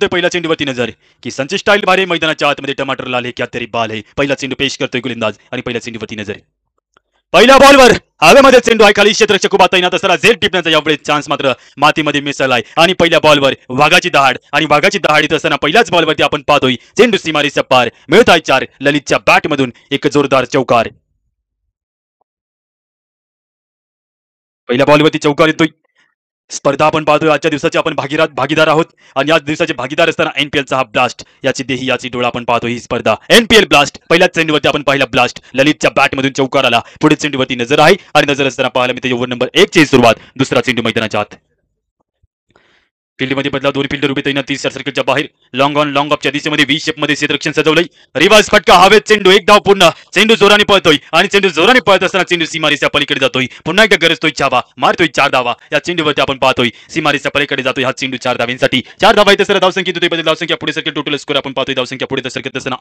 फिरतोय पहिल्या चेंडूवरती नजर की संच स्टाईल भारी मैदानाच्या आतमध्ये टमाटर लाल है क्या तेरी बाल है पहिला चेंडू पेश करतोय गोलंदाज आणि पहिल्या चेंडूवरती नजर पहिल्या बॉलवर हवेमध्ये चेंडू आहे खाली क्षेत्ररक्षक उभा तैनात असताना झेल टिपण्याचा यावेळी चान्स मात्र मातीमध्ये मिसळलाय आणि पहिल्या बॉलवर वाघाची दहाड आणि वाघाची दहाड येत असताना पहिल्याच बॉलवरती आपण पाहतोय चेंडू सीमारेषेच्या पार मिळत आहे 4 ललितच्या बॅटमधून एक जोरदार चौकार पहिल्या बॉलवरती चौकार येतोय स्पर्धा आपण पाहतोय आजच्या दिवसाचे आपण भागीदार आहोत आणि आज दिवसाचे भागीदार असताना एनपीएलचा हा ब्लास्ट याची देही याची डोळा आपण पाहतो ही स्पर्धा एनपीएल ब्लास्ट पहिल्याच चेंडूवरती आपण पाहिला ब्लास्ट ललितच्या बॅटमधून चौकार आला पुढे चेंडूवरती नजर आहे आणि नजर असताना पाहायला मिळते ओव्हर नंबर 1 ची सुरुवात दुसरा चेंडू मैदानाच्या आत फील्डमध्ये बदला दोन फिल्डर उभे तैनात 30 सर्कलच्या बाहेर लॉंग ऑन लॉंग ऑफच्या दिशेमध्ये व्ही शेप मध्ये क्षेत्ररक्षण सजवलंय रिव्हर्स फटका हवेत चेंडू एक धाव पूर्ण चेंडू जोराने पळतोय आणि चेंडू जोराने पळत असताना चेंडू सीमारेषेच्या पलीकडे जातोय पुन्हा एकदा गरजतोय छावा मारतोय 4 धावा या चेंडूवरती आपण पाहतोय सीमारेषेच्या पलीकडे जातोय हा चेंडू 4 धावांसाठी 4 धावा येते सर धावसंख्या बदल धावसंख्या पुढे सरकल टोटल स्कोर आपण पाहतोय धावसंख्या पुढे सरकत असताना